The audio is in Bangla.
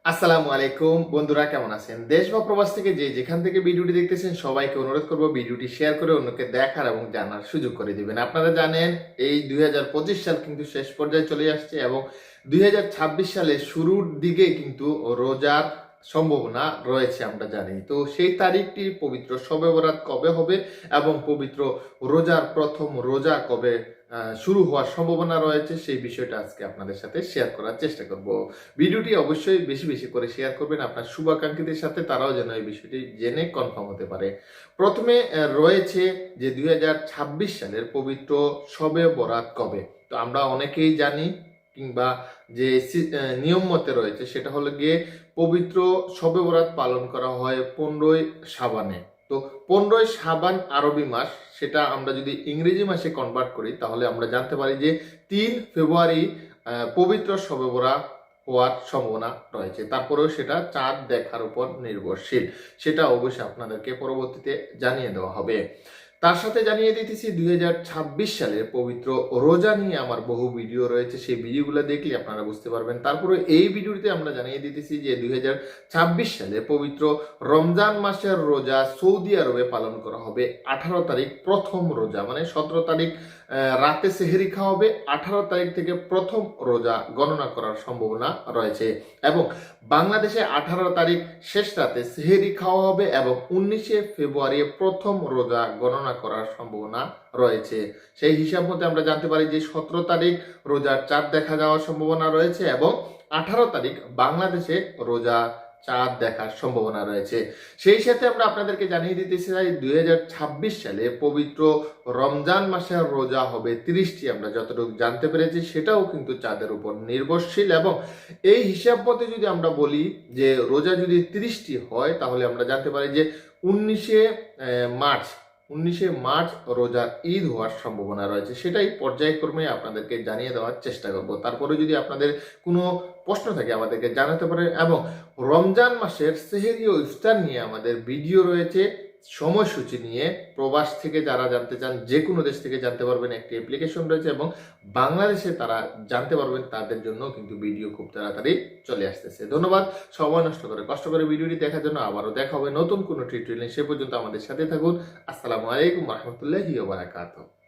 আসসালামু আলাইকুম বন্ধুরা, কেমন আছেন? দেশ বা প্রবাস থেকে যেখান থেকে ভিডিওটি দেখতেছেন সবাইকে অনুরোধ করব ভিডিওটি শেয়ার করে অন্যকে দেখার এবং জানার সুযোগ করে দিবেন। আপনারা জানেন এই 2025 সাল কিন্তু শেষ পর্যায়ে চলে আসছে এবং 2026 সালের শুরুর দিকে কিন্তু রোজার সম্ভাবনা রয়েছে, আমরা জানি। তো সেই তারিখটি পবিত্র শবে বরাত কবে হবে এবং পবিত্র রোজার প্রথম রোজা কবে শুরু হওয়ার সম্ভাবনা রয়েছে, সেই বিষয়টা আজকে আপনাদের সাথে শেয়ার করার চেষ্টা করব। ভিডিওটি অবশ্যই বেশি বেশি করে শেয়ার করবেন আপনার শুভাকাঙ্ক্ষীদের সাথে, তারাও যেন এই বিষয়টি জেনে কনফার্ম হতে পারে। প্রথমে রয়েছে যে 2026 সালের পবিত্র শবে বরাত কবে। তো আমরা অনেকেই জানি, কিংবা যে নিয়ম মতে রয়েছে সেটা হলো গিয়ে পবিত্র শবে বরাত পালন করা হয় 15ই শাবানে। তো 15ই শাবান আরবি মাস, সেটা আমরা যদি ইংরেজি মাসে কনভার্ট করি তাহলে আমরা জানতে পারি যে 3 ফেব্রুয়ারি পবিত্র শবে বরাত হওয়ার সম্ভাবনা রয়েছে। তারপরেও সেটা চাঁদ দেখার উপর নির্ভরশীল, সেটা অবশ্যই আপনাদেরকে পরবর্তীতে জানিয়ে দেওয়া হবে। তার সাথে জানিয়ে দিতেছি 2026 সালের পবিত্র রোজা নিয়ে আমার বহু ভিডিও রয়েছে, সেই ভিডিওগুলো দেখলে আপনারা বুঝতে পারবেন। তারপরে এই ভিডিওটিতে আমরা জানিয়ে দিতেছি যে 2026 সালে পবিত্র রমজান মাসের রোজা সৌদি আরবে পালন করা হবে 18 তারিখ প্রথম রোজা, মানে 17 তারিখ রাতে সেহেরি খাওয়া হবে, 18 তারিখ থেকে প্রথম রোজা গণনা করার সম্ভাবনা রয়েছে। এবং বাংলাদেশে 18 তারিখ শেষ রাতে সেহেরি খাওয়া হবে এবং 19শে ফেব্রুয়ারি প্রথম রোজা গণনা করার সম্ভাবনা রয়েছে। সেই হিসাব মতে আমরা জানতে পারি যে 17 তারিখ রোজার চাঁদ দেখা যাওয়ার সম্ভাবনা রয়েছে এবং 18 তারিখ বাংলাদেশে রোজা চাঁদ দেখার সম্ভাবনা রয়েছে। সেই সাথে আমরা আপনাদেরকে জানিয়ে দিতে চাই 2026 সালে পবিত্র রমজান মাসের রোজা হবে 30টি, আমরা যতটুকু জানতে পেরেছি সেটাও কিন্তু চাঁদের উপর নির্ভরশীল। এবং এই হিসাব মতে যদি আমরা বলি যে রোজা যদি 30টি হয় তাহলে আমরা জানতে পারি যে 19শে মার্চ রোজার ঈদ হওয়ার সম্ভাবনা রয়েছে। সেটাই পর্যায়ক্রমে আপনাদেরকে জানিয়ে দেওয়ার চেষ্টা করব। তারপরে যদি আপনাদের কোনো প্রশ্ন থাকে আমাদেরকে জানাতে পারেন। এবং রমজান মাসের সেহেরি ও ইফতার নিয়ে আমাদের ভিডিও রয়েছে, সময়সূচি নিয়ে। প্রবাস থেকে যারা জানতে চান যে কোনো দেশ থেকে জানতে পারবেন, একটি অ্যাপ্লিকেশন রয়েছে এবং বাংলাদেশে তারা জানতে পারবেন, তাদের জন্য কিন্তু ভিডিও খুব তাড়াতাড়ি চলে আসতেছে। ধন্যবাদ সময় নষ্ট করে কষ্ট করে ভিডিওটি দেখার জন্য। আবারও দেখা হবে নতুন কোনো টিউটোরিয়ালে, সে পর্যন্ত আমাদের সাথে থাকুন। আসসালামু আলাইকুম রহমতুল্লাহি ওয়া বারাকাতুহু।